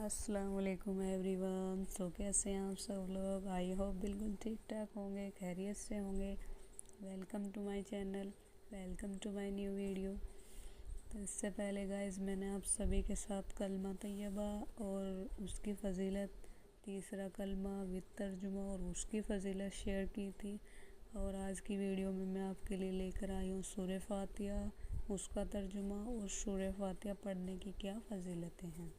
अस्सलाम वालेकुम एवरीवन। कैसे हैं आप सब लोग? आई होप बिल्कुल ठीक ठाक होंगे, खैरियत से होंगे। Welcome to my channel, welcome to my new video. तो इससे पहले गाइस मैंने आप सभी के साथ कलमा तैयबा और उसकी फ़जीलत, तीसरा कलमा विद तर्जुमा और उसकी फ़जीलत शेयर की थी। और आज की वीडियो में मैं आपके लिए लेकर आई हूँ सूरह फातिहा, उसका तर्जुमा और सूरह फातिहा पढ़ने की क्या फ़जीलतें हैं।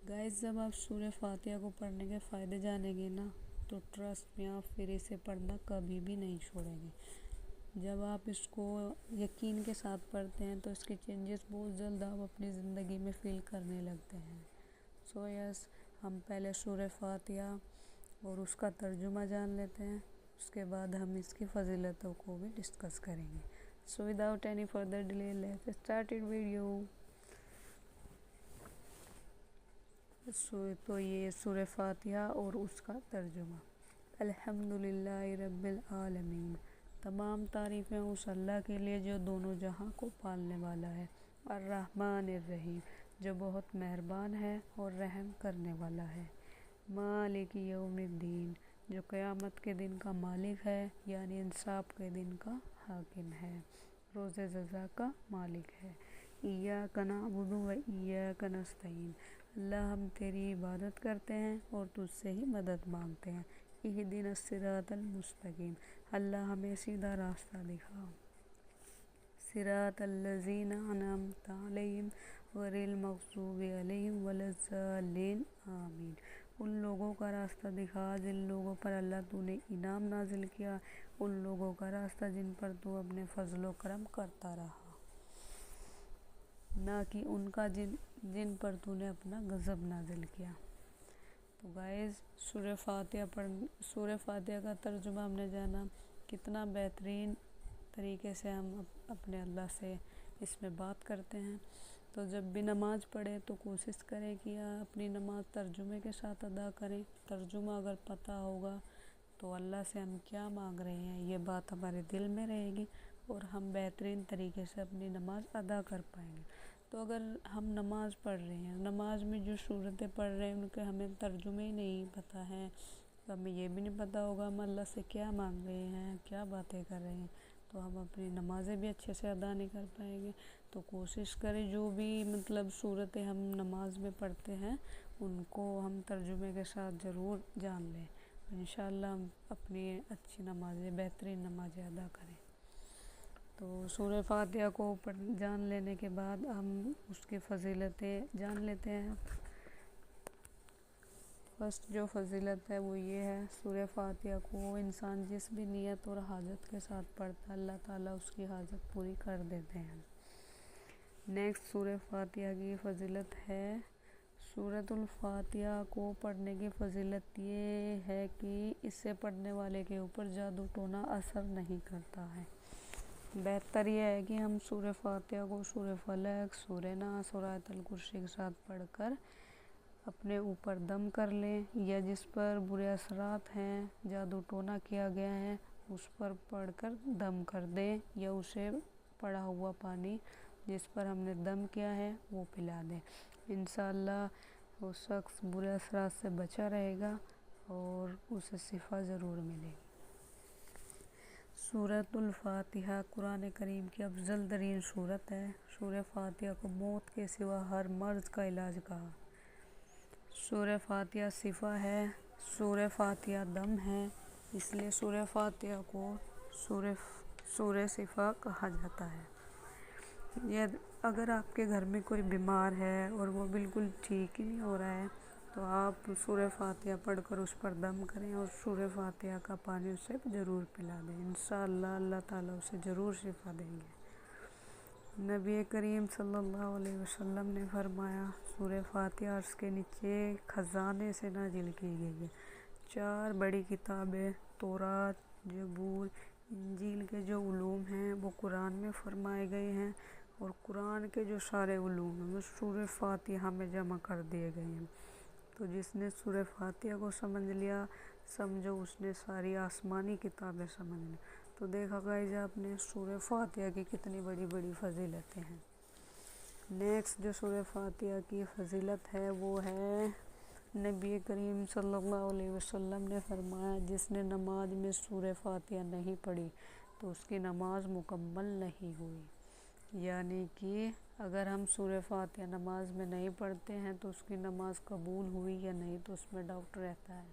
गाइस जब आप सूरह फातिहा को पढ़ने के फ़ायदे जानेंगे ना, तो ट्रस्ट में आप फिर इसे पढ़ना कभी भी नहीं छोड़ेंगे। जब आप इसको यकीन के साथ पढ़ते हैं तो इसके चेंजेस बहुत जल्द आप अपनी ज़िंदगी में फ़ील करने लगते हैं। सो यस, हम पहले सूरह फातिहा और उसका तर्जुमा जान लेते हैं, उसके बाद हम इसकी फ़जीलतों को भी डिस्कस करेंगे। So without any further delay let's start it video. तो ये सूरह फातिहा और उसका तर्जुमा। अल्हम्दुलिल्लाहि रब्बिल आलमीन, तमाम तारीफ़ें उस अल्लाह के लिए जो दोनों जहां को पालने वाला है। अर्रहमानिर रहीम, जो बहुत मेहरबान है और रहम करने वाला है। मालिक यौमिद्दीन, जो क़यामत के दिन का मालिक है, यानी इंसाफ के दिन का हाकिम है, रोज़े जज़ा का मालिक है। इय्याका नअबुदु व इय्याका नस्तईन, अल्लाह हम तेरी इबादत करते हैं और तुझसे ही मदद मांगते हैं। इहदिनस सिरातल मुस्तकीम, अल्लाह हमें सीधा रास्ता दिखा। सिरातल लज़ीना अनअमता अलैहिम गैरिल मग़ज़ूबि अलैहिम वलज़्ज़ालिन आमीन, उन लोगों का रास्ता दिखा जिन लोगों पर अल्लाह तूने इनाम नाजिल किया, उन लोगों का रास्ता जिन पर तू अपने फजलो करम करता रहा, ना कि उनका जिन पर तूने अपना गज़ब नाजिल किया। तो गाइस सूरह फातिहा का तर्जुमा हमने जाना, कितना बेहतरीन तरीके से हम अपने अल्लाह से इसमें बात करते हैं। तो जब भी नमाज पढ़े तो कोशिश करें कि अपनी नमाज तर्जुमे के साथ अदा करें। तर्जुमा अगर पता होगा तो अल्लाह से हम क्या मांग रहे हैं ये बात हमारे दिल में रहेगी और हम बेहतरीन तरीके से अपनी नमाज अदा कर पाएंगे। तो अगर हम नमाज़ पढ़ रहे हैं, नमाज में जो सूरतें पढ़ रहे हैं उनके हमें तर्जुमे ही नहीं पता है, तो हमें ये भी नहीं पता होगा हम अल्लाह से क्या मांग रहे हैं, क्या बातें कर रहे हैं, तो हम अपनी नमाज़ें भी अच्छे से अदा नहीं कर पाएंगे। तो कोशिश करें जो भी सूरतें हम नमाज में पढ़ते हैं उनको हम तर्जुमे के साथ ज़रूर जान लें। इंशाअल्लाह हम अपनी अच्छी नमाज़ें, बेहतरीन नमाज़ें अदा करें। तो सूरह फातिहा को जान लेने के बाद हम उसकी फ़जीलतें जान लेते हैं। फर्स्ट जो फ़जीलत है वो ये है, सूरह फातिहा को इंसान जिस भी नियत और हाजत के साथ पढ़ता है अल्लाह ताला उसकी हाजत पूरी कर देते हैं। नेक्स्ट सूरह फातिहा की फ़जीलत है, सूरतुल फातिहा को पढ़ने की फ़जीलत ये है कि इसे पढ़ने वाले के ऊपर जादू टोना असर नहीं करता है। बेहतर यह है कि हम सूरह फातिहा को सूरह फलक, सूरह नास और आयतल कुर्सी के साथ पढ़कर अपने ऊपर दम कर लें, या जिस पर बुरे असरात हैं, जादू टोना किया गया है, उस पर पढ़कर दम कर दें, या उसे पड़ा हुआ पानी जिस पर हमने दम किया है वो पिला दें। इंशाअल्लाह वो शख्स बुरे असरात से बचा रहेगा और उसे शिफा ज़रूर मिलेगी। सूरतुल फातिहा कुरान करीम की अफजल तरीन सूरत है। सूरह फातिहा को मौत के सिवा हर मर्ज़ का इलाज कहा। सूरह फातिहा शिफा है, सूरह फातिहा दम है, इसलिए सूरह फातिहा को सूरह शिफा कहा जाता है। यह अगर आपके घर में कोई बीमार है और वो बिल्कुल ठीक ही नहीं हो रहा है तो आप सूरह फातिहा पढ़कर उस पर दम करें और सूरह फातिहा का पानी उसे ज़रूर पिला दें। इंशाअल्लाह अल्लाह ताला उसे ज़रूर शिफा देंगे। नबी करीम सल्लल्लाहु अलैहि वसल्लम ने फरमाया, सूरह फातिहा अर्श के नीचे ख़जाने से नाजिल की गई है। 4 बड़ी किताबें तौरात, ज़बूर, इंजील के जो उलूम हैं वो कुरान में फरमाए गए हैं और कुरान के जो सारे उलूम हैं वो सूरह फातिहा में जमा कर दिए गए हैं। तो जिसने सूरह फातिहा को समझ लिया, समझो उसने सारी आसमानी किताबें समझ ली। तो देखा गाइस आपने सूरह फातिहा की कितनी बड़ी बड़ी फ़जीलतें हैं। نیکسٹ جو سورہ فاتحہ کی فضیلت ہے وہ ہے، نبی کریم صلی اللہ علیہ وسلم نے فرمایا جس نے نماز میں سورہ فاتحہ نہیں پڑھی تو اس کی نماز مکمل نہیں ہوئی۔ یعنی کہ اگر ہم سورہ فاتحہ نماز میں نہیں پڑھتے ہیں تو اس کی نماز قبول ہوئی یا نہیں تو اس میں ڈاؤٹ رہتا ہے۔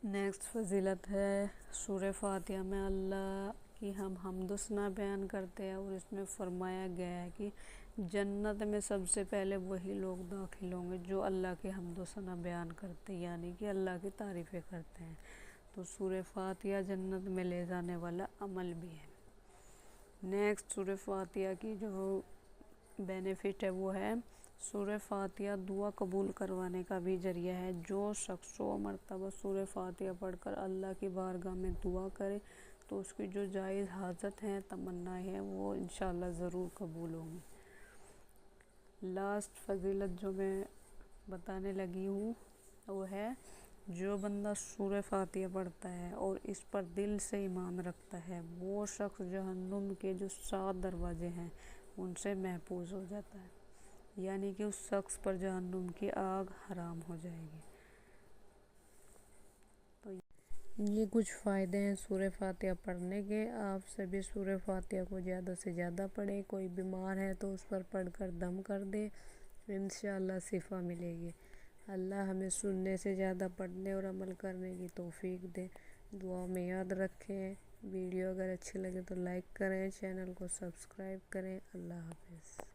نیکسٹ فضیلت ہے، سورہ فاتحہ میں اللہ کی ہم حمد و ثنا بیان کرتے ہیں، اور اس میں فرمایا گیا ہے کہ جنت میں سب سے پہلے وہی لوگ داخل ہوں گے جو اللہ کی حمد و ثنا بیان کرتے ہیں، یعنی کہ اللہ کی تعریفیں کرتے ہیں۔ تو سورہ فاتحہ جنت میں لے جانے والا عمل بھی ہے۔ نیکسٹ سورہ فاتحہ کی جو بینیفٹ ہے وہ ہے، سورہ فاتحہ دعا قبول کروانے کا بھی ذریعہ ہے۔ جو شخص 100 مرتبہ سورہ فاتحہ پڑھ کر اللہ کی بارگاہ میں دعا کرے تو اس کی جو جائز حاجت ہیں، تمنائیں ہیں، وہ انشاءاللہ ضرور قبول ہوں گی۔ لاسٹ فضیلت جو میں بتانے لگی ہوں وہ ہے، جو بندہ سورہ فاتحہ پڑھتا ہے اور اس پر دل سے ایمان رکھتا ہے وہ شخص جہنم کے جو 7 دروازے ہیں ان سے محفوظ ہو جاتا ہے، یعنی کہ اس شخص پر جہنم کی آگ حرام ہو جائے گی۔ تو یہ کچھ فائدے ہیں سورہ فاتحہ پڑھنے کے۔ آپ سبھی سورہ فاتحہ کو زیادہ سے زیادہ پڑھیں۔ کوئی بیمار ہے تو اس پر پڑھ کر دم کر دے، انشاءاللہ شفا ملے گی۔ اللہ ہمیں سننے سے زیادہ پڑھنے اور عمل کرنے کی توفیق دے۔ دعا میں یاد رکھیں۔ ویڈیو اگر اچھی لگے تو لائک کریں، چینل کو سبسکرائب کریں۔ اللہ حافظ۔